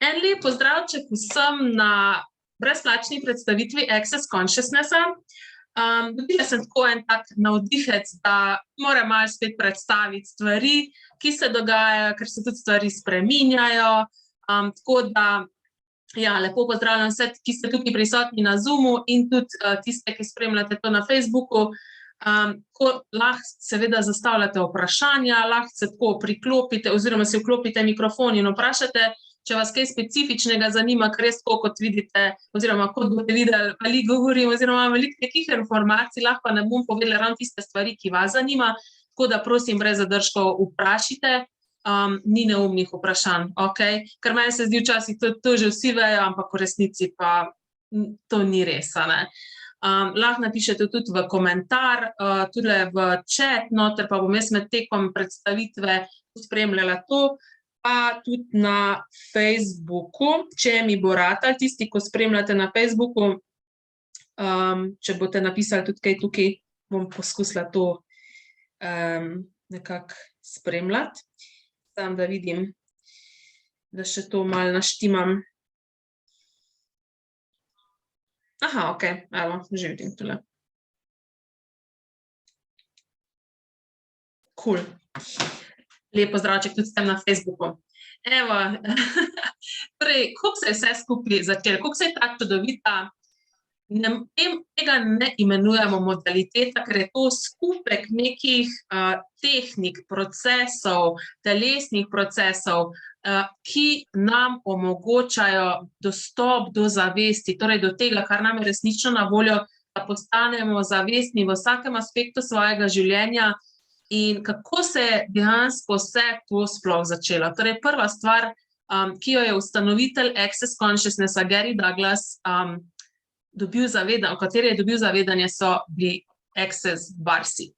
En lep pozdravček vsem na brezplačni predstavitvi Access Consciousnessa. Dobila sem tako en tak navdihec, da moram malo spet predstaviti stvari, ki se dogajajo, ker se tudi stvari spreminjajo. Tako da, ja, lepo pozdravljam vse, ki ste tukaj prisotni na Zoomu in tudi tiste, ki spremljate to na Facebooku. Ko lahko seveda zastavljate vprašanja, lahko se tako priklopite oziroma si vklopite mikrofon in vprašate, če vas kaj specifičnega zanima, ker res tako, kot vidite, oziroma kot boste videli, veliko govorim, oziroma veliko nekih informacij, lahko pa ne bom povedala ravno tiste stvari, ki vas zanima, tako da prosim brez zadržkov vprašite, ni neumnih vprašanj, okej? Ker meni se zdi včasih to že vsi vejo, ampak v resnici pa to ni res, a ne. Lahko napišete tudi v komentar, tudi v chat, noter pa bom jaz med tekom predstavitve spremljala to, pa tudi na Facebooku, če mi bo ratalo, tisti, ko spremljate na Facebooku, če boste napisali tudi kaj tukaj, bom poskusila to nekako spremljati. Samo da vidim, da še to malo naštimam. Aha, okej, evo, že vidim tule. Cool. Lep pozdravček tudi sem na Facebooku. Evo, torej, kako se je vse skupaj začelo, kako se je ta čudovita, tega ne imenujemo modaliteta, ker je to skupek nekih tehnik, procesov, telesnih procesov, ki nam omogočajo dostop do zavesti, torej do tega, kar nam je resnično na voljo, da postanemo zavestni v vsakem aspektu svojega življenja. In kako se je dejansko vse to sploh začelo? Torej, prva stvar, ki jo je ustanovitelj Access Consciousnessa Gary Douglas o kateri je dobil zavedanje, so bili Access Barsi.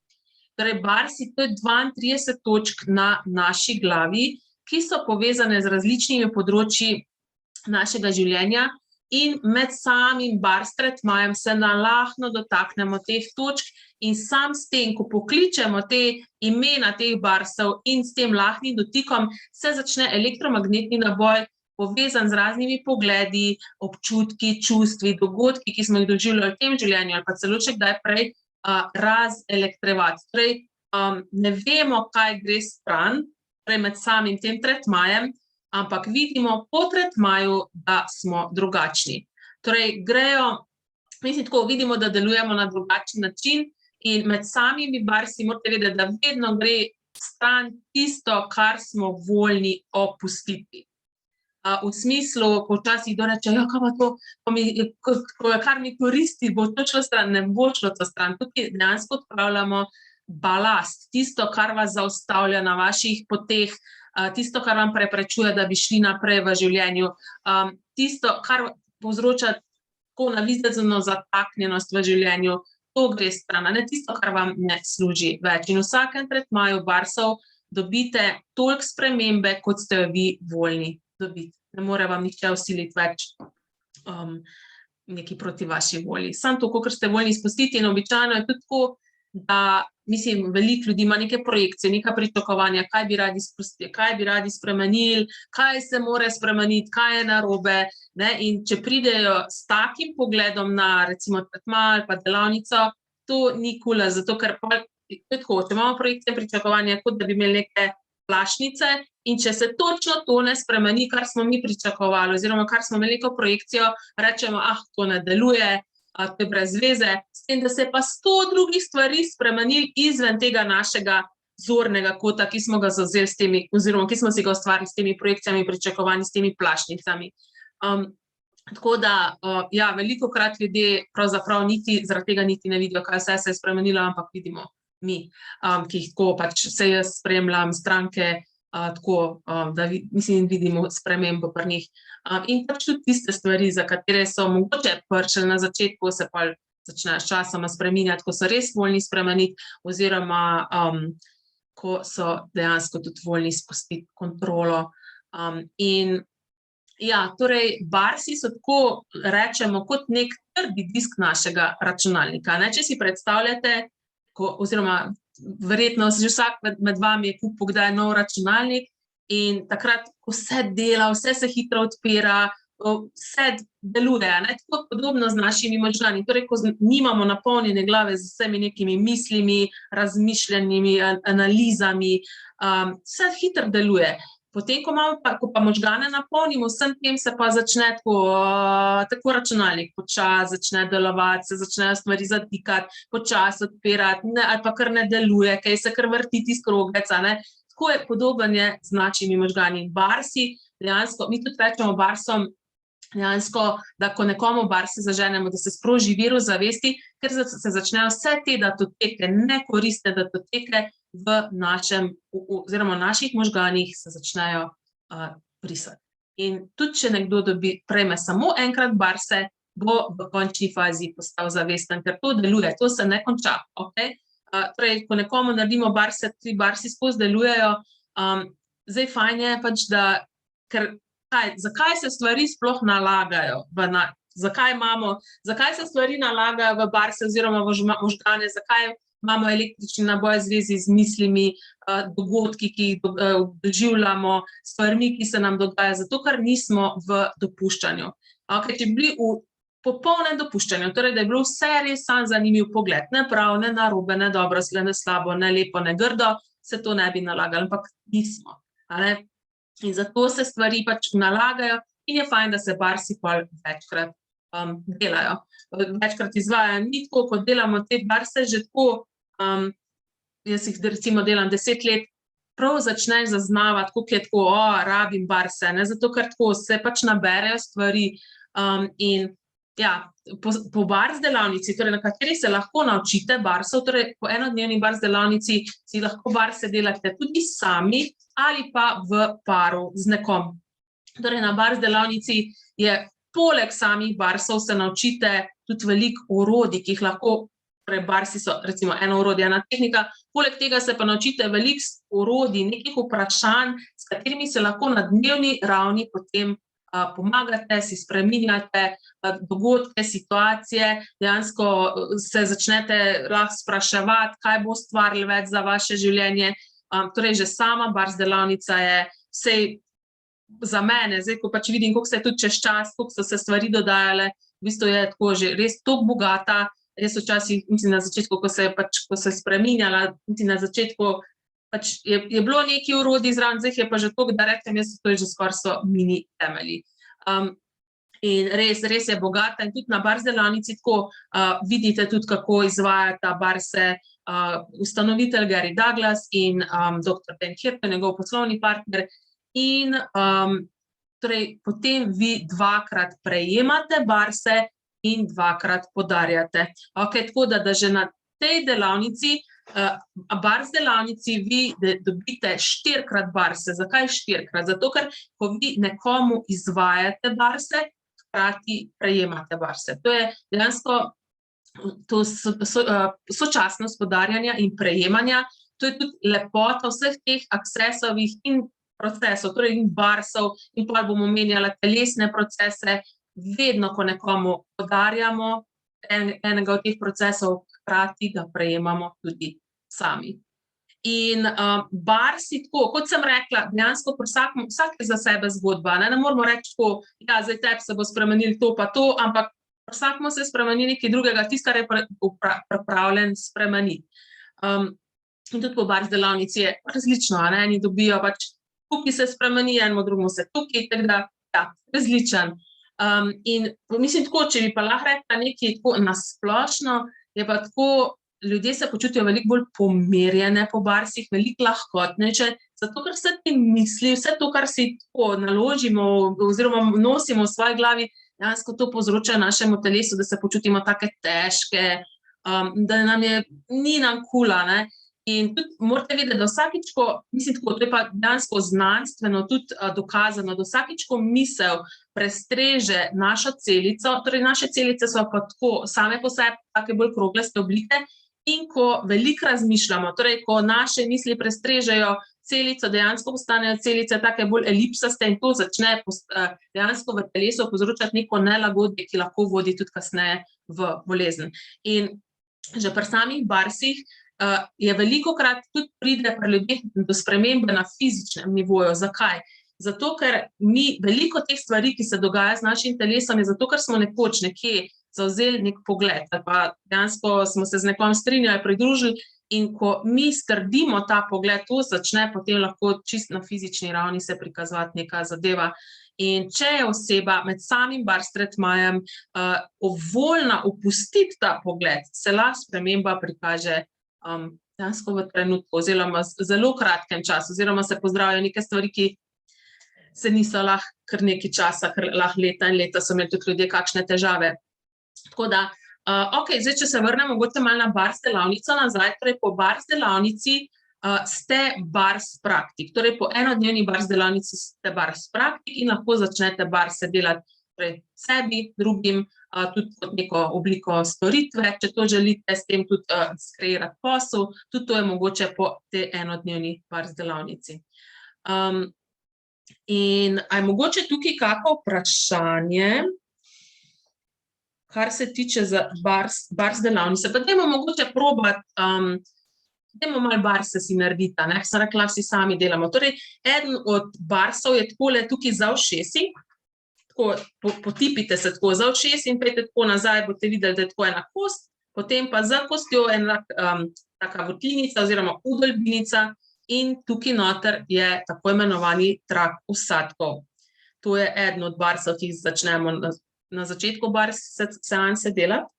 Torej, Barsi, to je 32 točk na naši glavi, ki so povezane z različnimi področji našega življenja, in med samim Bars tretmajem se nalahno dotaknemo teh točk in sam s tem, ko pokličemo te imena teh barsov in s tem lahnim dotikom, se začne elektromagnetni naboj, povezan z raznimi pogledi, občutki, čustvi, dogodki, ki smo jih doživljali v tem življenju ali pa celo še kdaj prej, razelektrovati. Torej, ne vemo, kaj gre stran, torej med samim tem tretmajem, ampak vidimo po tretmaju, da smo drugačni. Torej, vidimo, da delujemo na drugačen način in med samimi barsi morate vedeti, da vedno gre stran tisto, kar smo voljni opustiti. V smislu, ko včasih kdo reče, ja, kaj pa to, kar mi koristi, bo to šlo stran, ne bo šlo to stran. Tukaj dejansko odpravljamo balast, tisto, kar vas zaustavlja na vaših poteh, tisto, kar vam preprečuje, da bi šli naprej v življenju, tisto, kar povzroča tako navidečno zataknjenost v življenju, to gre stran, ne tisto, kar vam ne služi več. In v vsakem tretmaju barsov dobite toliko spremembe, kot ste jo vi voljni dobiti. Ne more vam nihče vsiliti več nekaj proti vaši volji. Samo to, kolikor ste voljni spustiti, in običajno je tudi tako, da, mislim, veliko ljudi ima neke projekcije, neka pričakovanja, kaj bi radi spustili, kaj bi radi spremenili, kaj se mora spremeniti, kaj je narobe, ne, in če pridejo s takim pogledom na recimo tretma ali pa delavnico, to ni kul, zato ker tako, če imamo projekcije in pričakovanja, kot da bi imeli neke plašnice, in če se točno to ne spremeni, kar smo mi pričakovali, oziroma kar smo imeli neko projekcijo, rečemo, to ne deluje, to je brez veze, s tem, da se je pa 100 drugih stvari spremenili izven tega našega zornega kota, ki smo ga zavzeli s temi, oziroma ki smo si ga ustvarili s temi projekcijami, pričakovanji, s temi plašnicami. Tako da, ja, velikokrat ljudje pravzaprav zaradi tega niti ne vidijo, kaj vse se je spremenilo, ampak vidimo mi, ki jih tako pač se jaz spremljam, stranke, tako, da vidimo spremembo pri njih. In pač tudi tiste stvari, za katere so mogoče prišli na začetku, se pa začnejo s časoma spreminjati, ko so res voljni spremeniti, oziroma ko so dejansko tudi voljni spustiti kontrolo. In ja, torej, barsi so tako, rečemo, kot nek trdi disk našega računalnika, ne, če si predstavljate, oziroma verjetno že vsak med vami je kupil kdaj nov računalnik in takrat vse dela, vse se hitro odpira, vse deluje, ne? Tako podobno z našimi možgani. Torej, ko nimamo napolnjene glave z vsemi nekimi mislimi, razmišljenimi, analizami, vse hitro deluje. Potem, ko pa možgane napolnimo, vsem tem se pa začne tako računalnik počasi začne delovati, se začnejo stvari zatikati, počasi odpirati, ali pa kar ne deluje, kaj se kar vrti tisti krogec, ne. Tako je podoben je z našimi možgani. Barsi, dejansko, mi tudi rečemo barsom, dejansko, da ko nekomu barsi zaženemo, da se sproži virus zavesti, ker se začnejo vse te datoteke, nekoristne datoteke v našem, oziroma naših možganih se začnejo brisati. In tudi, če nekdo prejme samo enkrat barse, bo v končni fazi postal zavesten, ker to deluje, to se ne konča, okej? Torej, ko nekomu naredimo barse, ti barsi skozi delujejo, zdaj fajn je pač, da, ker zakaj se stvari sploh nalagajo zakaj se stvari nalagajo v barse oziroma v možgane, zakaj imamo električni naboj v zvezi z mislimi, dogodki, ki jih doživljamo, stvarmi, ki se nam dogaja, zato ker nismo v dopuščanju. Okej, če bi bili v popolnem dopuščanju, torej, da je bilo vse res samo zanimiv pogled, ne prav, ne narobe, ne dobro, ne slabo, ne lepo, ne grdo, se to ne bi nalagali, ampak nismo, a ne. In zato se stvari pač nalagajo in je fajn, da se barsi pol večkrat delajo. Večkrat izvajajo, ni tako, ko delamo te barse, že tako, jaz jih recimo delam 10 let, prav začneš zaznavati, koliko je tako, rabim barse, ne, zato ker tako se pač naberejo stvari, in ja, po bars delavnici, torej na kateri se lahko naučite barsov, torej po enodnevni bars delavnici si lahko barse delate tudi sami ali pa v paru z nekom. Torej na bars delavnici je poleg samih barsov se naučite tudi veliko orodij, ki jih lahko, torej barsi so recimo eno orodje, ena tehnika, poleg tega se pa naučite veliko orodij, nekih vprašanj, s katerimi se lahko na dnevni ravni potem pomagate, si spreminjate dogodke, situacije, dejansko se začnete lahko spraševati, kaj bo ustvarilo več za vaše življenje. Torej že sama bars delavnica je vsej za mene, zdaj, ko pač vidim, koliko se je tudi čez čas, koliko so se stvari dodajale, v bistvu je tako že res toliko bogata, res včasih, mislim na začetku, ko se je spreminjala, niti na začetku, pač je bilo nekaj orodij zraven, zdaj je pa že toliko, da rečem, to je že skoraj so mini temelji. In res je bogata in tudi na bars delavnici tako vidite tudi, kako izvajata barse ustanovitelj Gary Douglas in doktor Ben Hirten, njegov poslovni partner. In torej potem vi dvakrat prejemate barse in dvakrat podarjate. Okej, tako da že na tej delavnici, bars delavnici vi dobite 4-krat barse. Zakaj 4-krat? Zato, ker ko vi nekomu izvajate barse, hkrati prejemate barse. To je dejansko sočasnost podarjanja in prejemanja, to je tudi lepota vseh teh aksesovih in procesov, torej in barsov, in potem bomo omenjali telesne procese, vedno, ko nekomu podarjamo enega od teh procesov, hkrati ga prejemamo tudi sami. In barsi tako, kot sem rekla, dejansko vsak je za sebe zgodba, ne moramo reči tako, ja, zdaj tebi se bo spremenilo to pa to, ampak vsakmu se spremeni nekaj drugega, tisto, kar je pripravljen spremeniti. In tudi po bars delavnici je različno, ne, eni dobijo pač tukaj se spremeni, enemu drugemu se tukaj, tako da, ja, različen. In mislim tako, če bi pa lahko rekla nekaj tako nasplošno, je pa tako, ljudje se počutijo veliko bolj pomirjene po barsih, veliko lahkotnejše, zato ker vse te misli, vse to, kar si tako naložimo oziroma nosimo v svoji glavi, dejansko to povzroča našemu telesu, da se počutimo take težke, da ni nam kul, ne. In tudi morate vedeti, da vsakič, mislim tako, to je pa dejansko znanstveno tudi dokazano, da vsakič, ko misel prestreže našo celico, torej naše celice so pa tako same po sebi take bolj kroglaste oblike, in ko veliko razmišljamo, torej ko naše misli prestrežejo celico, dejansko postanejo celice take bolj elipsaste in to začne dejansko v telesu povzročati neko nelagodje, ki lahko vodi tudi kasneje v bolezen. In že pri samih barsih je velikokrat tudi pride pri ljudeh do spremembe na fizičnem nivoju. Zakaj? Zato, ker mi veliko teh stvari, ki se dogaja z našim telesom, je zato, ker smo nekoč nekje zavzeli nek pogled, ali pa dejansko smo se z nekom strinjali, pridružili, in ko mi strdimo ta pogled, to začne potem lahko čist na fizični ravni se prikazovati neka zadeva. In če je oseba med samim bars tretmajem voljna opustiti ta pogled, se lahko sprememba prikaže dejansko v trenutku oziroma zelo kratkem času, oziroma se pozdravijo neke stvari, ki se niso lahko kar nekaj časa, ker lahko leta in leta so imeli tudi ljudje kakšne težave. Tako da, okej, zdaj, če se vrnem mogoče malo na bars delavnico nazaj, torej po bars delavnici ste bars praktik, torej po enodnevni bars delavnici ste bars praktik in lahko začnete barse delati torej sebi, drugim, tudi kot neko obliko storitve, če to želite, s tem tudi skreirati posel, tudi to je mogoče po tej enodnevni bars delavnici. In a je mogoče tukaj kako vprašanje, kar se tiče za bars delavnice, pa dajmo mogoče probati, dajmo malo barse si narediti, ne, sem rekla, vsi sami delamo. Torej, eden od barsov je takole tukaj za ušesi, tako potipite se tako za ušesi in pejte tako nazaj, boste videli, da je tako ena kost, potem pa za kostjo ena taka votlinica oziroma udolbinica in tukaj noter je tako imenovani trak vsadkov. To je eden od barsov, ki jih začnemo na začetku bars seanse delati.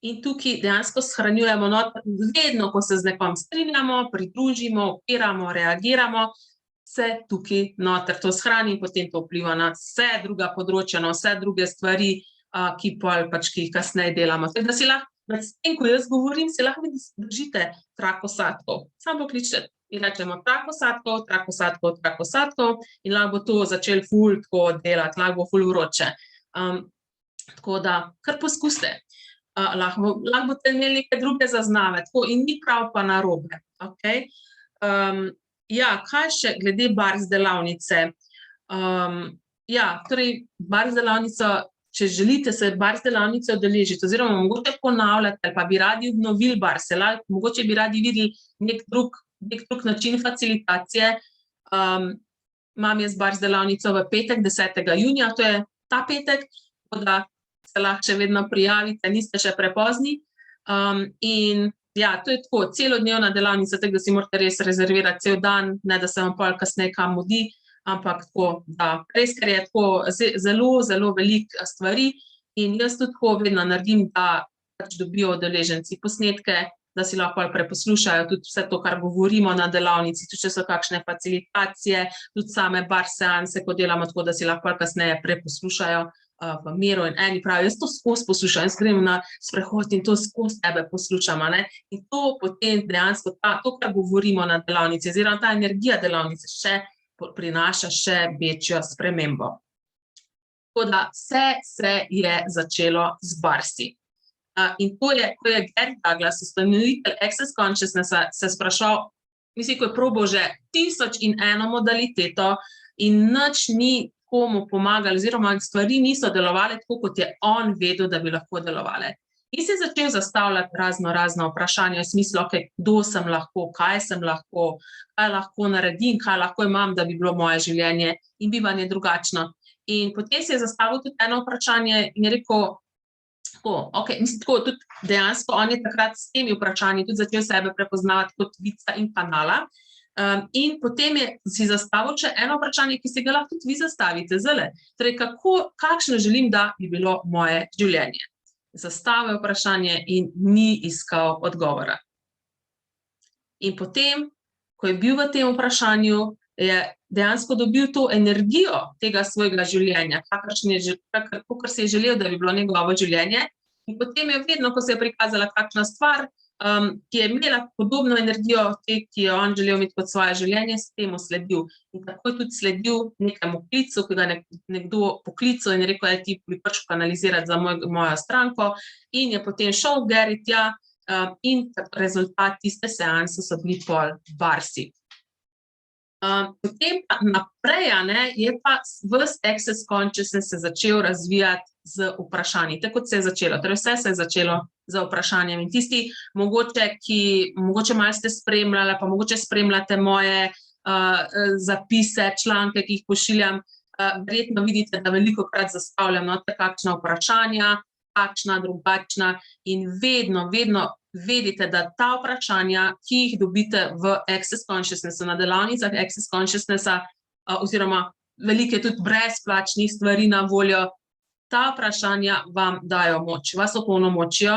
In tukaj dejansko shranjujemo noter, vedno, ko se z nekom strinjamo, pridružimo, opiramo, reagiramo, se tukaj noter to shrani in potem to vpliva na vse druga področja, na vse druge stvari, ki jih kasneje delamo. Tako da si lahko, med tem, ko jaz govorim, si lahko držite trak vsadkov. Samo pokličite in rečemo trak vsadkov, trak vsadkov, trak vsadkov in lahko bo to začelo ful tako delati, lahko bo ful vroče. Tako da, kar poskusite. Lahko boste imeli neke druge zaznave, tako in ni prav pa narobe, okej. Ja, kaj še glede bars delavnice? Ja, torej bars delavnico, če želite se bars delavnice udeležiti oziroma mogoče ponavljati ali pa bi radi obnovili barse, mogoče bi radi videli nek drug način facilitacije, imam jaz bars delavnico v petek, 10. junija, to je ta petek, tako da se lahko še vedno prijavite, niste še prepozni. In ja, to je tako, celodnevna delavnica, tako da si morate res rezervirati cel dan, ne da se vam pol kasneje kam mudi, ampak tako, da res, ker je tako zelo, zelo veliko stvari in jaz tudi tako vedno naredim, da pač dobijo udeleženci posnetke, da si lahko preposlušajo tudi vse to, kar govorimo na delavnici, tudi če so kakšne facilitacije, tudi same bar seanse, ko delamo tako, da si lahko kasneje preposlušajo v miru in eni pravijo, jaz to skozi poslušam, jaz grem na sprehod in to skozi tebe poslušam, a ne. In to potem dejansko, to, kar govorimo na delavnici, oziroma ta energija delavnice še prinaša še večjo spremembo. Tako da vse se je začelo z barsi. In to je, ko je Gary Douglas, ustanovitelj Access Consciousnessa, se sprašal, mislim, ko je probal že 1001 modaliteto in nič ni komu pomagali, oziroma stvari niso delovale tako, kot je on vedel, da bi lahko delovale. In se je začel zastavljati razno vprašanja v smislu, kdo sem lahko, kaj lahko naredim, kaj lahko imam, da bi bilo moje življenje in bivanje drugačno. In potem se je zastavil tudi eno vprašanje in je rekel, tudi dejansko on je takrat s temi vprašanji tudi začel sebe prepoznavati kot vica in kanala. In potem je si zastavil še eno vprašanje, ki si ga lahko tudi vi zastavite zdajle. Torej, kakšno želim, da bi bilo moje življenje? Zastavil vprašanje in ni iskal odgovora. In potem, ko je bil v tem vprašanju, je dejansko dobil to energijo tega svojega življenja, kakor si je želel, da bi bilo njegovo življenje. In potem je vedno, ko se je prikazala kakšna stvar, ki je imela podobno energijo, ki jo on želel imeti kot svoje življenje, s temu sledil. In tako je tudi sledil nekemu klicu, ki ga je nekdo poklical in je rekel, ti bi prišel kanalizirati za mojo stranko. In je potem šel Gary tja in rezultat tiste seanse so bili pol barsi. Potem pa naprej, je pa ves Access Consciousness se začel razvijati z vprašanji, tako kot se je začelo. Torej vse se je začelo z vprašanjem. In tisti, mogoče malo ste spremljali, pa mogoče spremljate moje zapise, članke, ki jih pošiljam, verjetno vidite, da velikokrat zastavljam kakšna vprašanja, takšna, drugačna in vedno vedite, da ta vprašanja, ki jih dobite v Access Consciousnessu, na delavnicah Access Consciousnessa, oziroma veliko je tudi brezplačnih stvari na voljo, ta vprašanja vam dajo moč, vas opolnomočijo,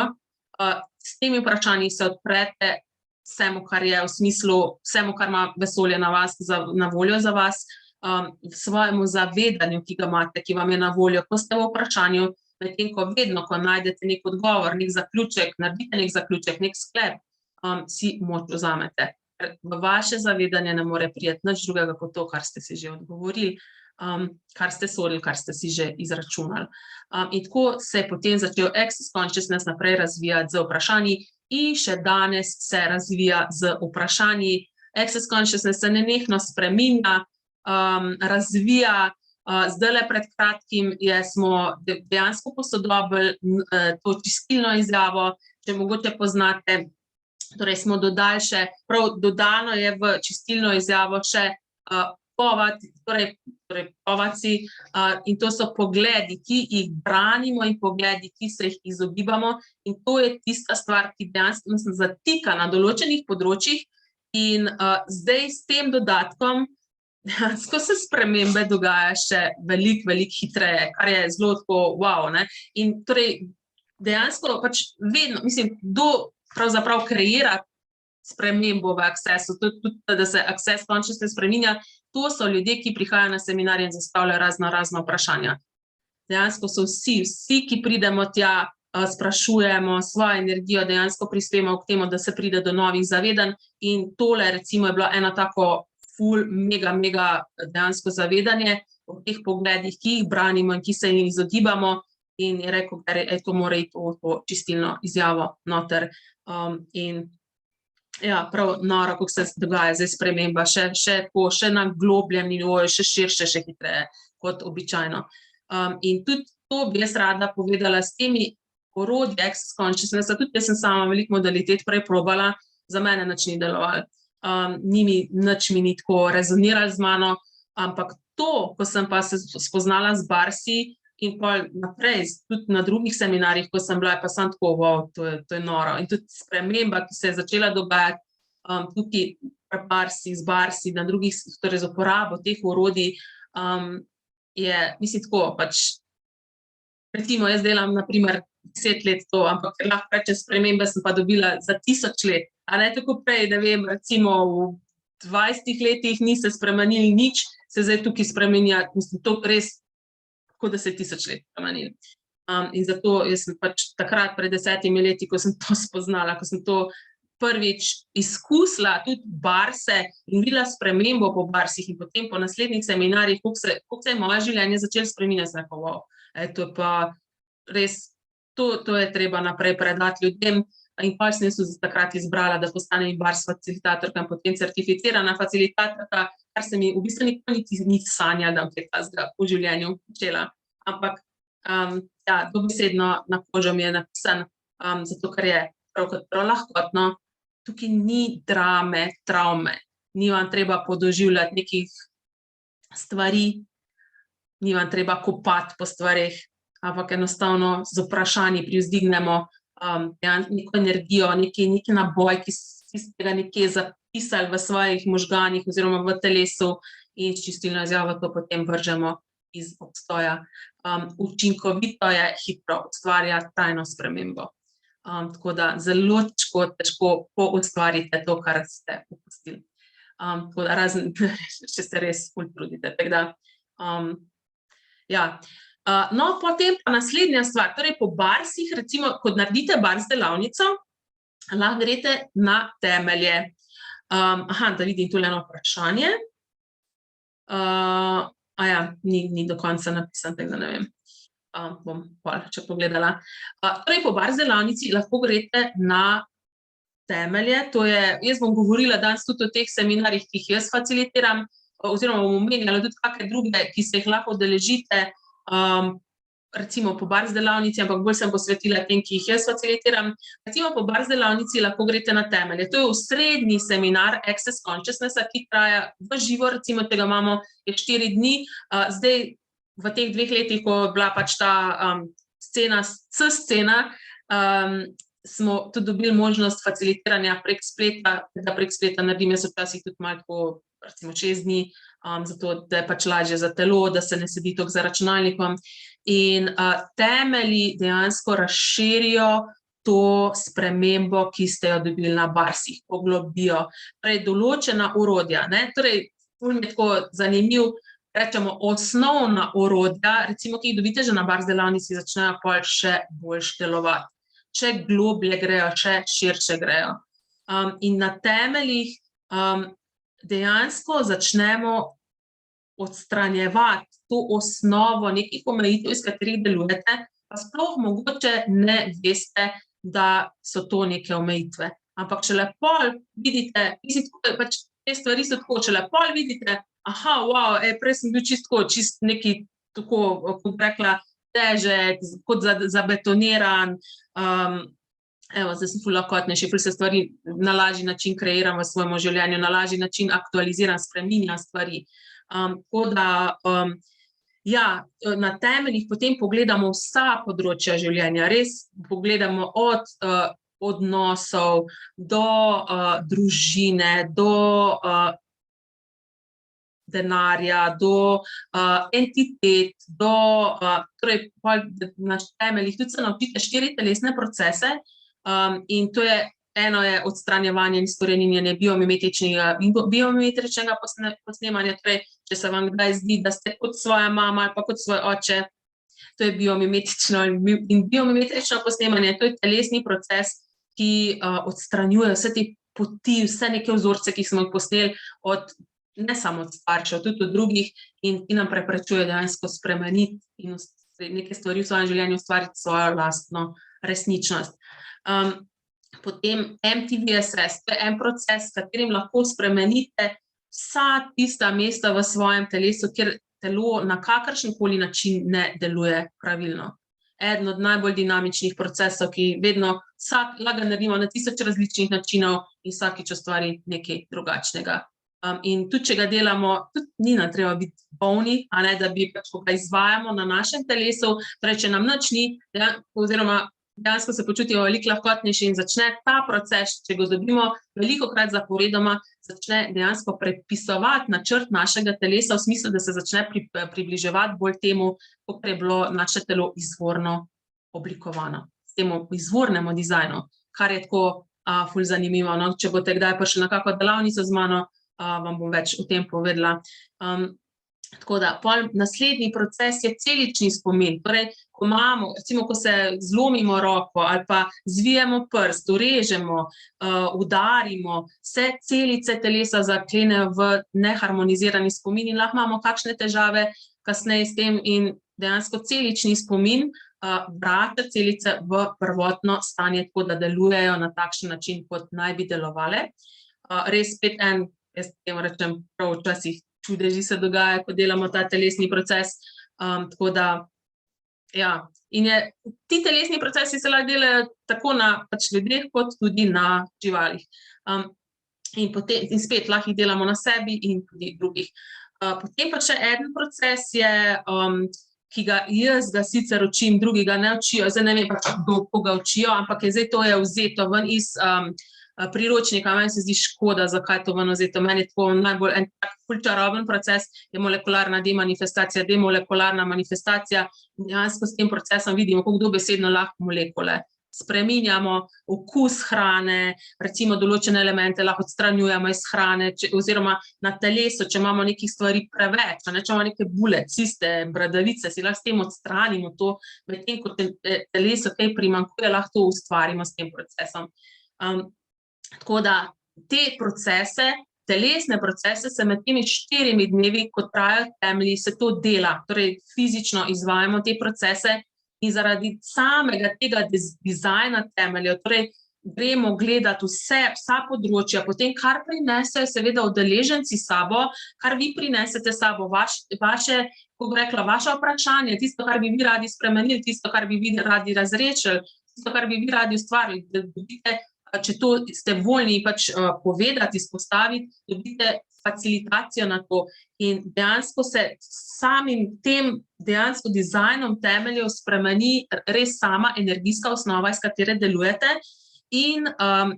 s temi vprašanji se odprete vsemu, kar je v smislu, vsemu, kar ima vesolje na voljo za vas, svojemu zavedanju, ki ga imate, ki vam je na voljo, ko ste v vprašanju, medtem ko vedno, ko najdete nek odgovor, nek zaključek, naredite nek zaključek, nek sklep, si moč vzamete. V vaše zavedanje ne more priti nič drugega kot to, kar ste si že odgovorili, kar ste sodili, kar ste si že izračunali. In tako se je potem začel Access Consciousness naprej razvijati z vprašanji in še danes se razvija z vprašanji. Access Consciousness se nenehno spreminja, razvija. Zdajle pred kratkim smo dejansko posodobili to čistilno izjavo, če mogoče poznate, torej smo dodali še, prav dodano je v čistilno izjavo še povaci, in to so pogledi, ki jih branimo in pogledi, ki se jih izogibamo, in to je tista stvar, ki dejansko se zatika na določenih področjih in zdaj s tem dodatkom dejansko se spremembe dogaja še veliko hitreje, kar je zelo tako wow, in torej dejansko pač vedno, mislim, kdo pravzaprav kreira spremembo v Accessu, tudi da se Access Consciousness spreminja, to so ljudje, ki prihajajo na seminarje in zastavljajo razna vprašanja. Dejansko so vsi, ki pridemo tja, sprašujemo svojo energijo, dejansko prispevamo k temu, da se pride do novih zavedanj in tole recimo je bilo eno tako ful, mega dejansko zavedanje o teh pogledih, ki jih branimo in ki se jih izogibamo, in je rekel, da to mora iti v čistilno izjavo noter. In ja, prav noro, kako se dogaja zdaj sprememba, še na globljem nivoju, še širše, še hitreje kot običajno. In tudi to bi jaz rada povedala s temi orodji Access Consciousnessa, tudi jaz sem sama veliko modalitet prej probala, za mene nič ni delovalo. Nič mi ni tako rezoniralo z mano, ampak to, ko sem pa se spoznala z Barsi in pol naprej, tudi na drugih seminarjih, ko sem bila, pa sem tako, wow, to je noro. In tudi sprememba, ki se je začela dogajati tukaj z Barsi, na drugih, torej z uporabo teh orodij, je, mislim, tako, pač, recimo, jaz delam, na primer, 10 let to, ampak lahko rečem, spremembe sem pa dobila za 1000 let. A ne tako prej, da vem, recimo v 20 letih ni se spremenili nič, se zdaj tukaj spremenja, mislim, to res, kot da se je 1000 let spremenili. In zato jaz sem pač takrat pred 10 leti, ko sem to spoznala, ko sem to prvič izkusila, tudi Barse in videla spremembo po Barsih in potem po naslednjih seminarjih, koliko se je moje življenje začelo spreminjati, sem rekla, wow, to je pa res, to je treba naprej predati ljudem. In pa sem jaz takrat izbrala, da postanem Bars facilitatorka in potem certificirana facilitatorka, kar se mi v bistvu nikoli ni sanjala, da bom kaj takega v življenju počela. Ampak dobesedno na kožo mi je napisan, zato ker je prav lahkotno, tukaj ni drame, travme, ni vam treba podoživljati nekih stvari, ni vam treba kopati po stvareh, ampak enostavno z vprašanji privzdignemo neko energijo, neki naboj, ki ste ga nekje zapisali v svojih možganih oziroma v telesu in s čistilno izjavo to potem vržemo iz obstoja. Učinkovito je, hitro ustvarja trajno spremembo. Tako da zelo težko poustvarite to, kar ste opustili. Tako da razen, če se res ful trudite. No, potem pa naslednja stvar, torej po Barsih, recimo, ko naredite Bars delavnico, lahko greste na temelje. Da vidim tule eno vprašanje. Ni do konca napisan, tako da ne vem. Bom če pogledala. Torej po Bars delavnici lahko greste na temelje, to je, jaz bom govorila danes tudi o teh seminarjih, ki jih jaz facilitiram, oziroma bom omenjala tudi kakšne druge, ki se jih lahko udeležite, recimo po Bars delavnici, ampak bolj sem posvetila tem, ki jih jaz facilitiram. Recimo po Bars delavnici lahko greste na temelje. To je osrednji seminar Access Consciousnessa, ki traja v živo, recimo tega imamo 4 dni. Zdaj v teh 2 letih, ko je bila pač ta scena, smo tudi dobili možnost facilitiranja prek spleta, da prek spleta naredim, jaz včasih tudi malo tako, recimo 6 dni, zato da je pač lažje za telo, da se ne sedi toliko za računalnikom. In temelji dejansko razširijo to spremembo, ki ste jo dobili na Barsih, poglobijo. Torej, določena orodja, ne, torej, ful mi je tako zanimiv, rečemo, osnovna orodja, recimo, ki jih dobite že na Bars delavnici, začnejo pol še boljš delovati. Če globlje grejo, še širše grejo. In na temeljih dejansko začnemo odstranjevati to osnovo nekih omejitev, iz katerih delujete, pa sploh mogoče ne veste, da so to neke omejitve. Ampak šele pol vidite, pač te stvari so tako, šele pol vidite, aha, wow, prej sem bil čist neki tako, kot bi rekla, težek, kot zabetoniran, zdaj sem ful lahkotnejši, ful se stvari na lažji način kreiram v svojem življenju, na lažji način aktualiziram, spreminjam stvari. Tako da, na temeljih potem pogledamo vsa področja življenja, res pogledamo od odnosov do družine, do denarja, do entitet, torej na temeljih tudi se naučite 4 telesne procese, in to je, eno je odstranjevanje in izkoreninjenje biomimetričnega posnemanja, torej, če se vam kdaj zdi, da ste kot svoja mama ali pa kot svoj oče, to je biomimetično in biomimetrično posnemanje, to je telesni proces, ki odstranjuje vse te poti, vse neke vzorce, ki smo jih posneli od, ne samo od staršev, tudi od drugih, in ki nam preprečuje dejansko spremeniti in neke stvari v svojem življenju ustvariti svojo lastno resničnost. Potem MTVSS, to je en proces, s katerim lahko spremenite vsa tista mesta v svojem telesu, kjer telo na kakršenkoli način ne deluje pravilno. Eden od najbolj dinamičnih procesov, ki vedno lahko naredimo na 1000 različnih načinov in vsakič ustvari nekaj drugačnega. In tudi, če ga delamo, tudi ni nam treba biti bolni, a ne, da bi pač, ko ga izvajamo na našem telesu, torej, če nam nič ni, oziroma dejansko se počutimo veliko lahkotnejši in začne ta proces, če ga dobimo velikokrat zaporedoma, začne dejansko prepisovati načrt našega telesa v smislu, da se začne približevati bolj temu, kot je bilo naše telo izvorno oblikovano, s temu izvornemu dizajnu, kar je tako ful zanimivo, no? Če boste kdaj prišli na kakšno delavnico z mano, vam bom več o tem povedala. Tako da, naslednji proces je celični spomin, torej, ko imamo, recimo, ko se zlomimo roko ali pa zvijemo prst, urežemo, udarimo, vse celice telesa zaklenejo v neharmonizirani spomin in lahko imamo kakšne težave kasneje s tem in dejansko celični spomin vrača celice v prvotno stanje, tako da delujejo na takšen način, kot naj bi delovale. Res spet jaz temu rečem, prav včasih čudeži se dogaja, ko delamo ta telesni proces, tako da, in ti telesni procesi se lahko delajo tako na pač ljudeh, kot tudi na živalih. In spet lahko jih delamo na sebi in tudi drugih. Potem pa še en proces je, ki jaz ga sicer učim, drugi ga ne učijo, zdaj ne vem pač, kdo ga učijo, ampak zdaj to je vzeto ven iz priročnika, meni se zdi škoda, zakaj to ven vzeto. Meni je tako najbolj en tak ful čaroben proces, je molekularna demanifestacija, demolekularna manifestacija. Dejansko s tem procesom vidimo, kako dobesedno lahko molekule spreminjamo, okus hrane, recimo določene elemente lahko odstranjujemo iz hrane, oziroma na telesu, če imamo nekih stvari preveč, če imamo neke bule, ciste, bradavice, si lahko s tem odstranimo to, medtem ko telesu kaj primanjkuje, lahko to ustvarimo s tem procesom. Tako da te procese, telesne procese, se med temi 4 dnevi, ko trajajo temelji, se to dela, torej fizično izvajamo te procese in zaradi samega tega dizajna temeljev, torej gremo gledati vsa področja, potem kar prinesejo seveda udeleženci sabo, kar vi prinesete sabo, vaše, kako bi rekla, vaša vprašanja, tisto, kar bi vi radi spremenili, tisto, kar bi vi radi razrešili, tisto, kar bi vi radi ustvarili, da dobite, če to ste voljni pač povedati, izpostaviti, dobite facilitacijo na to in dejansko se samim tem dejansko dizajnom temeljev spremeni res sama energijska osnova, iz katere delujete in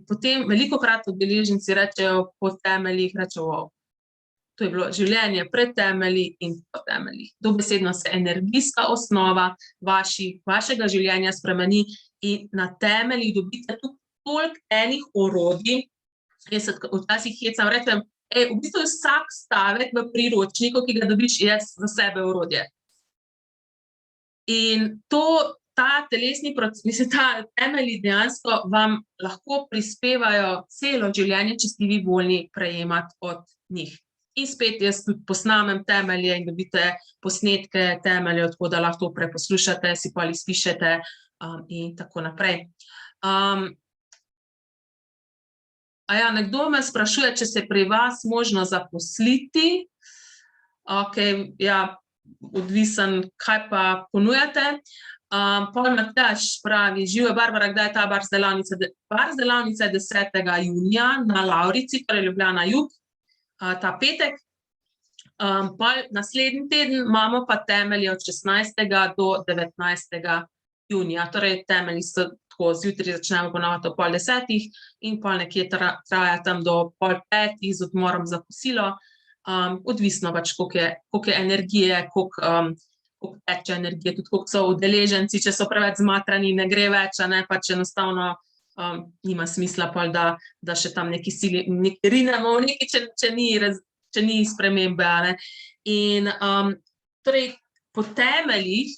potem velikokrat udeleženci rečejo po temeljih, rečejo, wow, to je bilo življenje pred temelji in po temeljih. Dobesedno se energijska osnova vašega življenja spremeni in na temeljih dobite tudi toliko enih orodij, jaz se včasih hecam, rečem, v bistvu je vsak stavek v priročniku, ki ga dobiš, je za sebe orodje. In ta telesni proces, mislim, ta temelji dejansko vam lahko prispevajo celo življenje, če ste vi voljni prejemati od njih. In spet jaz tudi posnamem temelje in dobite posnetke temeljev, tako da lahko preposlušate, si pa ali spišete in tako naprej. Nekdo me sprašuje, če se pri vas možno zaposliti. Odvisen, kaj pa ponujate. Pol Matjaž pravi, živijo Barbara, kdaj je ta bar delavnica? Bar delavnica je 10. junija na Lavrici, torej Ljubljana jug, ta petek. Pol naslednji teden imamo pa temelje od 16. do 19. junija, torej temelji so tako, zjutraj začnemo ponovati ob 9:30 in pol nekje traja tam do 4:30 z odmorom za kosilo. Odvisno pač, koliko je energije, koliko teče energije, tudi koliko so udeleženci, če so preveč zmatrani, ne gre več, pač enostavno nima smisla pol, da še tam nekaj rinemo, če ni spremembe. In torej po temeljih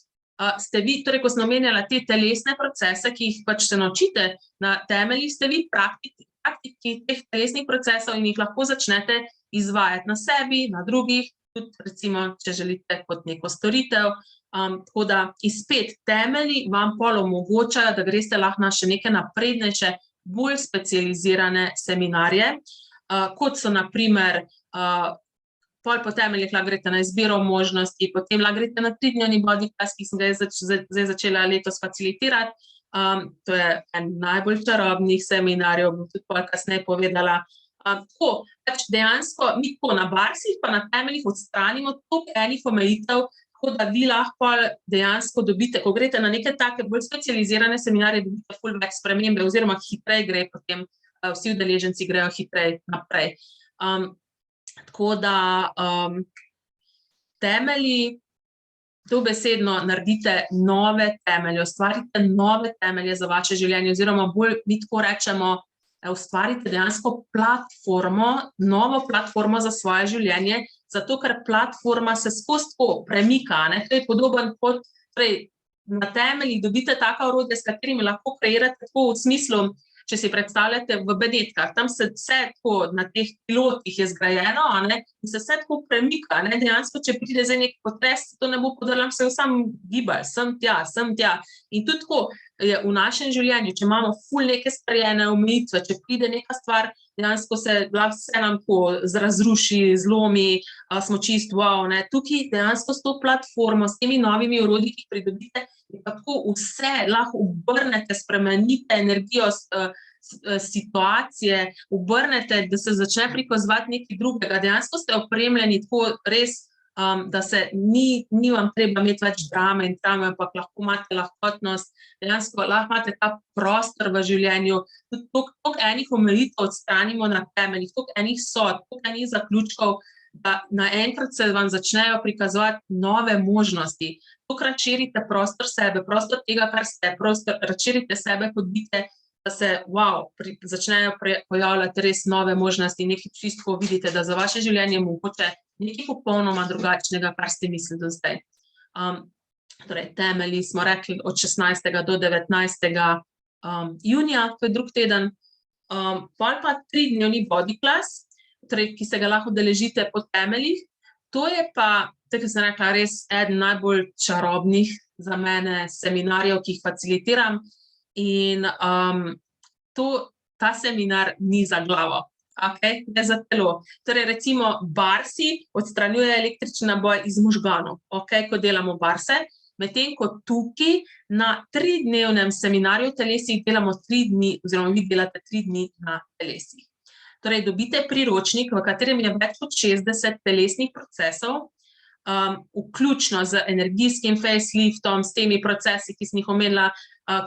ste vi, torej ko sem omenjala te telesne procese, ki jih pač se naučite na temeljih, ste vi praktiki teh telesnih procesov in jih lahko začnete izvajati na sebi, na drugih, tudi recimo, če želite kot neko storitev. Tako da izpet temelji vam pol omogočajo, da greste lahko na še neke naprednejše, bolj specializirane seminarje, kot so na primer pol po temeljih lahko greste na izbiro možnosti, potem lahko greste na 3-dnevni body class, ki sem ga zdaj začela letos facilitirati. To je en najbolj čarobnih seminarjev, bom tudi pol kasneje povedala. Tako, pač dejansko mi tako na barsih pa na temeljih odstranimo toliko enih omejitev, tako da vi lahko dejansko dobite, ko greste na neke take bolj specializirane seminarje, dobite ful več spremembe oziroma hitreje gre potem, vsi udeleženci grejo hitreje naprej. Tako da temelji, dobesedno naredite nove temelje, ustvarite nove temelje za vaše življenje oziroma bolj mi tako rečemo, ustvarite dejansko platformo, novo platformo za svoje življenje, zato ker platforma se skozi tako premika, to je podoben kot, torej na temeljih dobite taka orodja, s katerimi lahko kreirate tako v smislu, če si predstavljate v Benetkah, tam se vse tako na teh pilotih je zgrajeno, in se vse tako premika, dejansko, če pride zdaj nek potres, to ne bo podrlam, se sam gibal, sem tja. In tudi tako je v našem življenju, če imamo ful neke sprejene omejitve, če pride neka stvar, dejansko se vse nam tako razruši, zlomi, smo čist wow, tukaj dejansko s to platformo, s temi novimi orodji, ki jih pridobite, in tako vse lahko obrnete, spremenite energijo situacije, obrnete, da se začne prikazovati nekaj drugega. Dejansko ste opremljeni tako res, da se ni vam treba imeti več drame in traume, ampak lahko imate lahkotnost, dejansko lahko imate ta prostor v življenju, tudi toliko enih omejitev odstranimo na temeljih, toliko enih sodb, toliko enih zaključkov, da naenkrat se vam začnejo prikazovati nove možnosti. Tokrat širite prostor sebe, prostor tega, kar ste, razširite sebe kot bitje, da se, začnejo pojavljati res nove možnosti, nekaj čisto vidite, da za vaše življenje mogoče nekaj popolnoma drugačnega, kar ste mislili do zdaj. Torej, temelji smo rekli od 16. do 19. junija, to je drug teden, pol pa 3-dnevni body class, torej, ki se ga lahko udeležite po temeljih. To je pa, tako sem rekla, res eden najbolj čarobnih za mene seminarjev, ki jih facilitiram. In ta seminar ni za glavo. Okay, ne za telo. Torej, recimo, barsi odstranjuje električni naboj iz možganov, okay, ko delamo barse, medtem ko tukaj na 3-dnevnem seminarju v telesih delamo 3 dni, oziroma vi delate 3 dni na telesih. Torej, dobite priročnik, v katerem je več kot 60 telesnih procesov, vključno z energijskim faceliftom, s temi procesi, ki sem jih omenila,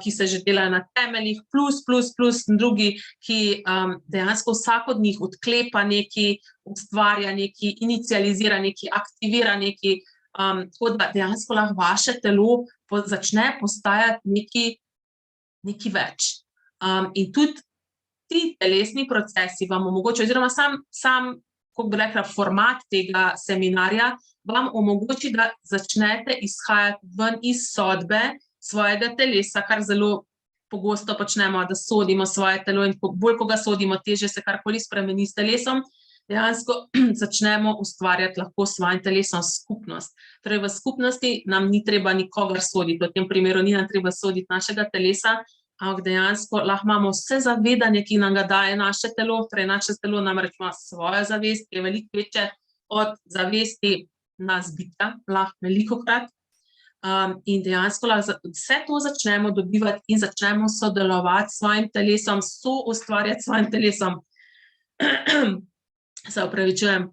ki se že delajo na temeljih, plus drugi, ki dejansko vsak od njih odklepa nekaj, ustvarja nekaj, inicializira nekaj, aktivira nekaj, tako da dejansko lahko vaše telo začne postajati nekaj več. In tudi ti telesni procesi vam omogočajo, oziroma sam, kako bi rekla, format tega seminarja vam omogoči, da začnete izhajati ven iz sodbe svojega telesa, kar zelo pogosto počnemo, da sodimo svoje telo in bolj, ko ga sodimo, težje se karkoli spremeni s telesom, dejansko začnemo ustvarjati lahko s svojim telesom skupnost. Torej, v skupnosti nam ni treba nikogar soditi, v tem primeru ni nam treba soditi našega telesa, ampak dejansko lahko imamo vse zavedanje, ki nam ga daje naše telo, torej naše telo namreč ima svojo zavest, ki je veliko večje od zavesti nas bitja, lahko velikokrat. In dejansko vse to začnemo dobivati in začnemo sodelovati s svojim telesom, soustvarjati s svojim telesom. Se opravičujem.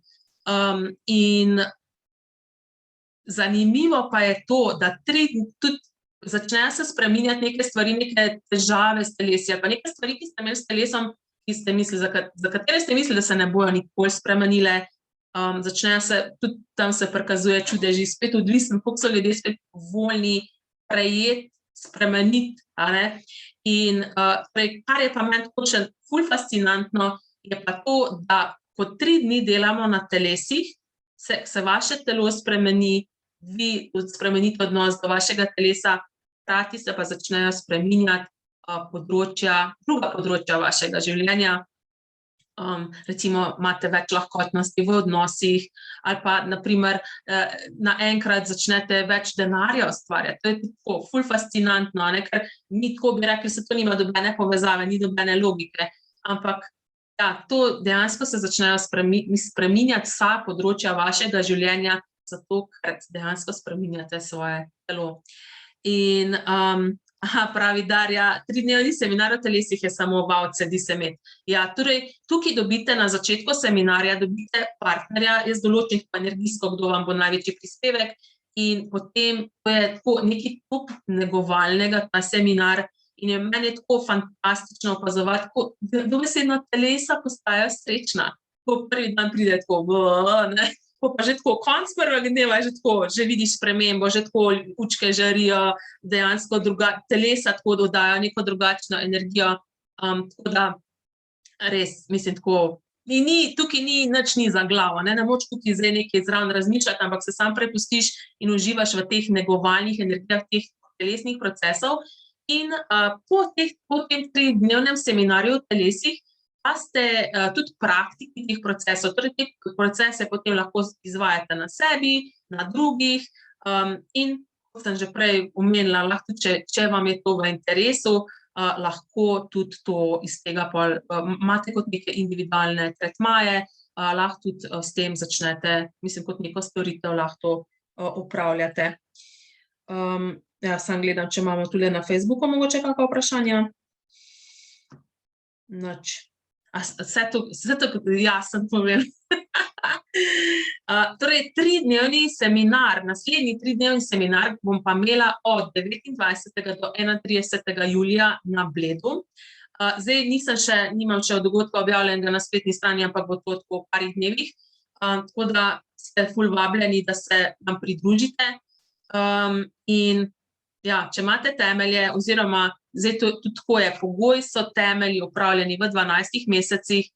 In zanimivo pa je to, da tudi začnejo se spreminjati neke stvari, neke težave s telesi, ali pa neke stvari, ki ste imeli s telesom, za katere ste mislili, da se ne bojo nikoli spremenile. Začnejo se, tudi tam se prikazuje čudeži, spet odvisno, koliko so ljudje spet voljni prejeti, spremeniti, in kar je pa meni tako še ful fascinantno, je pa to, da ko 3 dni delamo na telesih, se vaše telo spremeni, vi spremenite odnos do vašega telesa, hkrati se pa začnejo spreminjati druga področja vašega življenja. Recimo imate več lahkotnosti v odnosih, ali pa naprimer naenkrat začnete več denarja ustvarjati. To je tako ful fascinantno, ker mi tako bi rekli, se to nima nobene povezave, ni nobene logike, ampak ja, to dejansko se začnejo spreminjati vsa področja vašega življenja, zato ker dejansko spreminjate svoje telo. In pravi Darja, 3-dnevni seminar o telesih je samo wow, sedi se med. Ja, torej, tukaj dobite na začetku seminarja, dobite partnerja, jaz določim pa energijsko, kdo vam bo največji prispevek, in potem to je tako nekaj top negovalnega, ta seminar, in je meni tako fantastično opazovati, ko dobesedno telesa postajajo srečna, ko prvi dan pride tako, ko pa že tako konc prvega dneva je že tako, že vidiš spremembo, že tako učke žarijo, dejansko telesa tako dodajo neko drugačno energijo, tako da res, mislim tako, tukaj nič ni za glavo, ne moč tukaj zdaj nekaj zraven razmišljati, ampak se sam prepustiš in uživaš v teh negovalnih energijah, teh telesnih procesov. In po tem 3-dnevnem seminarju o telesih pa ste tudi praktiki teh procesov, torej te procese potem lahko izvajate na sebi, na drugih, in kot sem že prej omenila, lahko tudi, če vam je to v interesu, lahko tudi to iz tega imate kot neke individualne tretmaje, lahko tudi s tem začnete, mislim, kot neko storitev lahko upravljate. Ja, sam gledam, če imamo tudi na Facebooku mogoče kakva vprašanja. Nič. Vse to jasno povem. Torej, 3-dnevni seminar, naslednji 3-dnevni seminar bom pa imela od 29. do 31. julija na Bledu. Zdaj nimam še dogodka objavljenega na spletni strani, ampak bo to tako v parih dnevih, tako da ste ful vabljeni, da se nam pridružite. In ja, če imate temelje, oziroma zdaj tudi tako je, pogoj so temelji upravljeni v 12 mesecih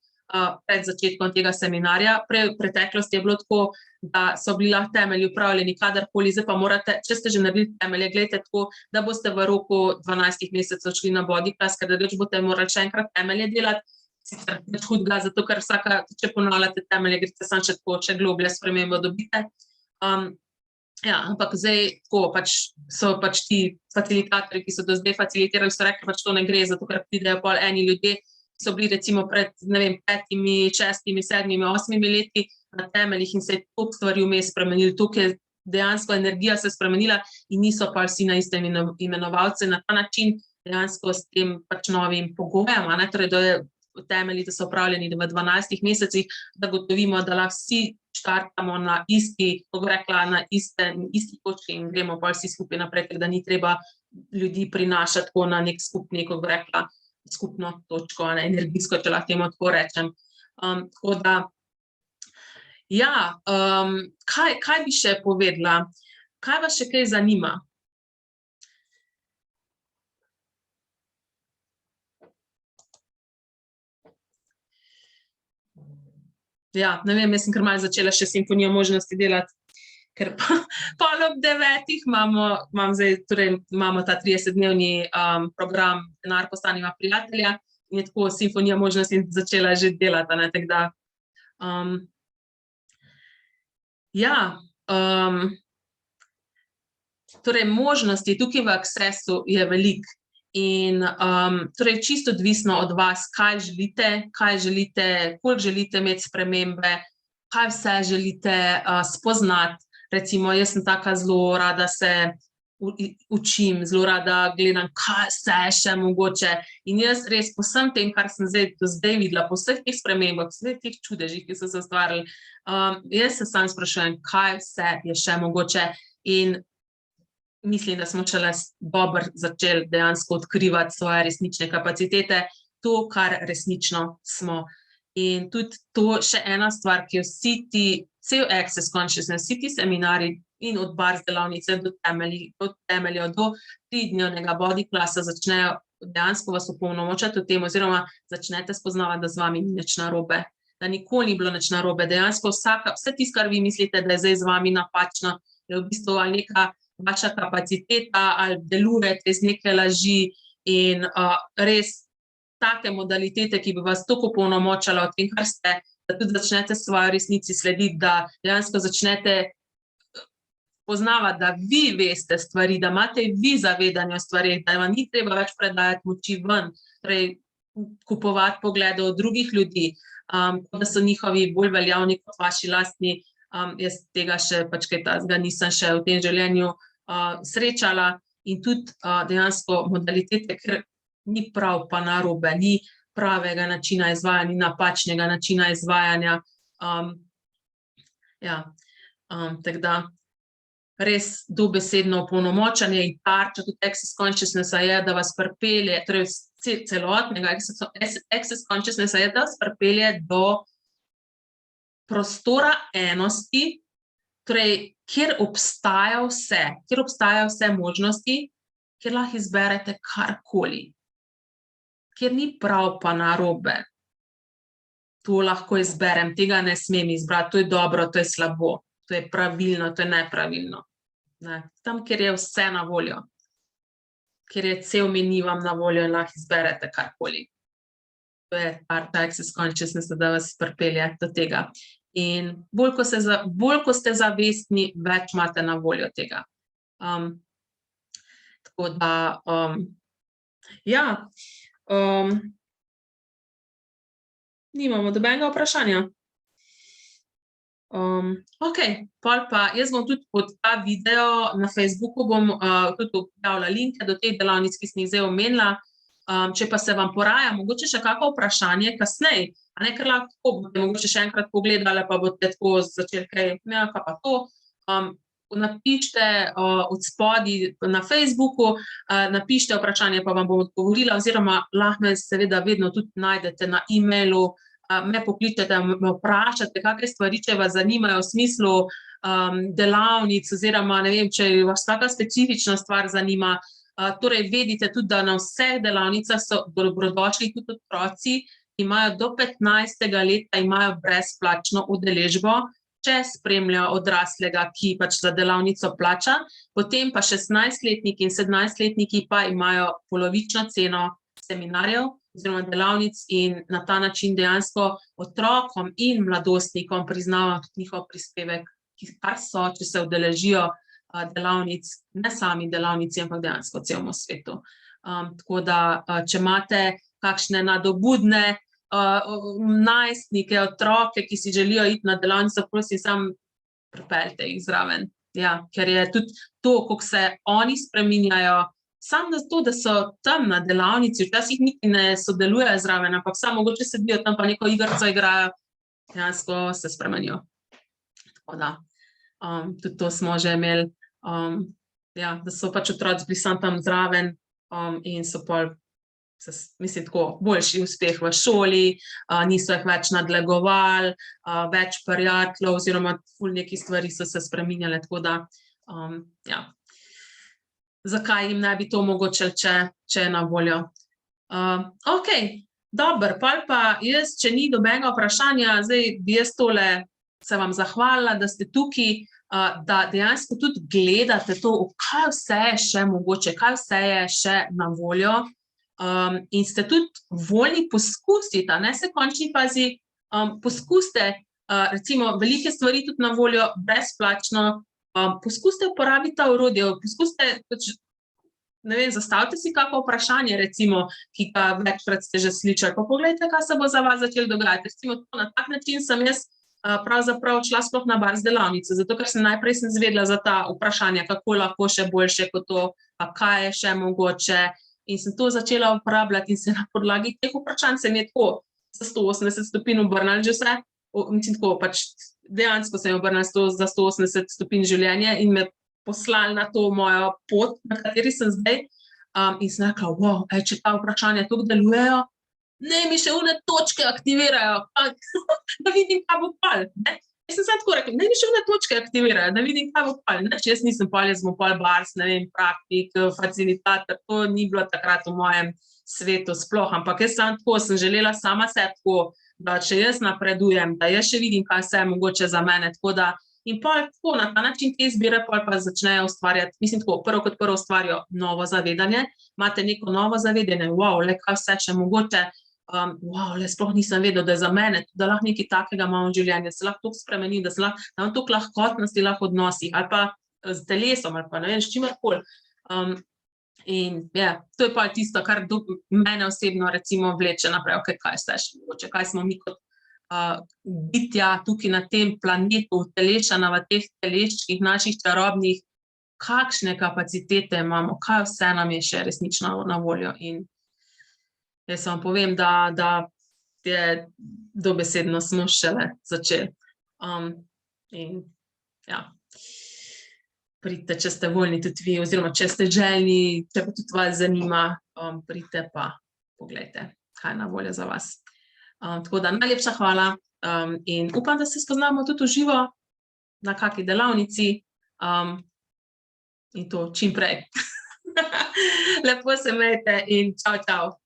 pred začetkom tega seminarja. Prej v preteklosti je bilo tako, da so bili lahko temelji upravljeni kadarkoli, zdaj pa morate, če ste že naredili temelje, gledajte tako, da boste v roku 12 mesecev šli na body class, ker drugače boste morali še enkrat temelje delati, sicer nič hudega, zato ker če ponavljate temelje, greste samo še tako, če globlje spremembo dobite. Ja, ampak zdaj tako so ti facilitatorji, ki so do zdaj facilitirali, so rekli, to ne gre, zato ker pridejo pol eni ljudje, ki so bili recimo pred, ne vem, 5, 6, 7, 8 leti na temeljih in se je toliko stvari vmes spremenilo, toliko je dejansko energija se spremenila in niso pa vsi na istem imenovalce. Na ta način dejansko s tem novim pogojem, torej da je temelji, da so upravljeni v 12 mesecih, da gotovimo, da lahko vsi štartamo na isti, kako rekla, na isti točki in gremo pa vsi skupaj naprej, da ni treba ljudi prinašati tako na nek skupni, kako rekla, skupno točko, energijsko, če lahko temu tako rečem. Tako da, ja, kaj bi še povedala? Kaj vas še kaj zanima? Ja, ne vem, jaz sem kar malo začela še simfonijo možnosti delati, ker pol ob 9 imamo ta 30-dnevni program Denar postaniva prijatelja in je tako simfonija možnosti začela že delati, tako da. Ja, torej možnosti tukaj v Accessu je veliko in torej čisto odvisno od vas, kaj želite, koliko želite imeti spremembe, kaj vse želite spoznati. Recimo, jaz sem taka zelo rada se učim, zelo rada gledam, kaj vse še mogoče. In jaz res po vsem tem, kar sem do zdaj videla, po vseh teh spremembah, po vseh teh čudežih, ki so se ustvarili, jaz se sam sprašujem, kaj vse je še mogoče. In mislim, da smo šele dobro začeli dejansko odkrivati svoje resnične kapacitete, to, kar resnično smo. In tudi to še ena stvar, ki jo vsi ti, cel Access Consciousness, vsi ti seminari in od bars delavnice do temeljev, do 3-dnevnega body classa začnejo dejansko vas opolnomočati o tem, oziroma začnete spoznavati, da z vami ni nič narobe, da nikoli ni bilo nič narobe. Dejansko vse tisto, kar vi mislite, da je zdaj z vami napačno, je v bistvu ali neka vaša kapaciteta, ali delujete iz neke laži in res take modalitete, ki bi vas toliko opolnomočala o tem, kar ste, da tudi začnete svojo resnici slediti, da dejansko začnete poznavati, da vi veste stvari, da imate vi zavedanje o stvarih, da vam ni treba več predajati moči ven, torej kupovati poglede od drugih ljudi, da so njihovi bolj veljavni kot vaši lastni. Jaz tega še kaj takega nisem še v tem življenju srečala in tudi dejansko modalitete, ker ni prav pa narobe, ni pravega načina izvajanja, ni napačnega načina izvajanja. Tako da res dobesedno opolnomočanje in tarča tudi Access Consciousnessa je, da vas pripelje, torej celotnega Access Consciousnessa je, da vas pripelje do prostora enosti, torej, kjer obstaja vse možnosti, kjer lahko izberete karkoli, kjer ni prav pa narobe. To lahko izberem, tega ne smem izbrati, to je dobro, to je slabo, to je pravilno, to je nepravilno. Tam, kjer je vse na voljo, kjer je cel meni vam na voljo in lahko izberete karkoli. To je Access Consciousness, da vas pripelje do tega. In bolj, ko ste zavestni, več imate na voljo tega. Tako da, ja, nimamo nobenega vprašanja. Okej, pol pa jaz bom tudi pod ta video na Facebooku bom tudi objavila linke do teh delavnic, ki sem jih zdaj omenila. Če pa se vam poraja mogoče še kako vprašanje kasneje, ker lahko boste mogoče še enkrat pogledali, pa boste tako začeli kaj, kaj pa to, napište od spodaj na Facebooku, napište vprašanje, pa vam bom odgovorila, oziroma lahko me seveda vedno tudi najdete na e-mailu, me pokličete, me vprašate, kakšne stvari, če vas zanimajo v smislu delavnic, oziroma ne vem, če vas kakšna specifična stvar zanima. Torej, vedite tudi, da na vseh delavnicah so dobrodošli tudi otroci, ki imajo do 15. leta, imajo brezplačno udeležbo, če spremljajo odraslega, ki pač za delavnico plača, potem pa 16-letniki in 17-letniki pa imajo polovično ceno seminarjev oziroma delavnic in na ta način dejansko otrokom in mladostnikom priznava njihov prispevek, kar so, če se udeležijo delavnic, ne sami delavnici, ampak dejansko celemu svetu. Tako da, če imate kakšne nadobudne najstnike, otroke, ki si želijo iti na delavnico, prosim, samo pripeljite jih zraven. Ja, ker je tudi to, kako se oni spreminjajo, samo to, da so tam na delavnici, včasih niti ne sodelujejo zraven, ampak samo mogoče sedijo tam pa neko igrico igrajo, dejansko se spremenijo. Tako da, tudi to smo že imeli, ja, da so pač otroci bili samo tam zraven, in so pol, mislim, tako, boljši uspeh v šoli, niso jih več nadlegovali, več prijateljev oziroma ful neki stvari so se spreminjale, tako da, ja. Zakaj jim ne bi to omogočili, če je na voljo. Okej, dobro, pol pa jaz, če ni nobenega vprašanja, zdaj bi jaz tole se vam zahvalila, da ste tukaj, da dejansko tudi gledate to, kaj vse je še mogoče, kaj vse je še na voljo, in ste tudi voljni poskusiti, a ne, se v končni fazi, poskusite, recimo velike stvari tudi na voljo brezplačno, poskusite uporabiti ta orodje, poskusite pač, ne vem, zastavite si kako vprašanje, recimo, ki ga večkrat ste že slišali, pa poglejte, kaj se bo za vas začelo dogajati. Recimo, na tak način sem jaz pravzaprav šla sploh na Bars delavnico, zato ker najprej sem izvedela za ta vprašanja, kako lahko še boljše kot to, pa kaj je še mogoče, in sem to začela uporabljati in se na podlagi teh vprašanj se mi je tako za 180 stopinj obrnilo že vse, mislim tako, pač dejansko se mi je obrnilo za 180 stopinj življenje in me poslali na to mojo pot, na kateri sem zdaj, in sem rekla, wow, če ta vprašanja tako delujejo, ne mi še one točke aktivirajo, da vidim, kaj bo pol, ne. Jaz sem samo tako rekla, ne mi še one točke aktivirajo, da vidim, kaj bo pol, ne, če jaz nisem pol, jaz bom pol Bars, ne vem, praktik, facilitator, to ni bilo takrat v mojem svetu sploh, ampak jaz samo tako sem želela sama sebi tako, da če jaz napredujem, da jaz še vidim, kaj vse je mogoče za mene, tako da, in pol tako na ta način te izbire pol pa začnejo ustvarjati, mislim tako, prvo kot prvo ustvarijo novo zavedanje, imate neko novo zavedanje, wow, le kaj vse še mogoče, wow, le sploh nisem vedel, da je za mene, da lahko nekaj takega imam v življenju, se lahko toliko spremeni, da imam toliko lahkotnosti lahko v odnosih, ali pa s telesom, ali pa ne vem, s čimerkoli. In ja, to je pa tisto, kar mene osebno recimo vleče naprej, okej, kaj vse še mogoče, kaj smo mi kot bitja tukaj na tem planetu, utelešena v teh teleščkih naših čarobnih, kakšne kapacitete imamo, kaj vse nam je še resnično na voljo in jaz vam povem, da je dobesedno smo šele začeli. In ja, pridite, če ste voljni tudi vi, oziroma če ste željni, če pa tudi vas zanima, pridite pa poglejte, kaj je na voljo za vas. Tako da najlepša hvala in upam, da se spoznamo tudi v živo na kaki delavnici in to čim prej. Lepo se imejte in čau, čau.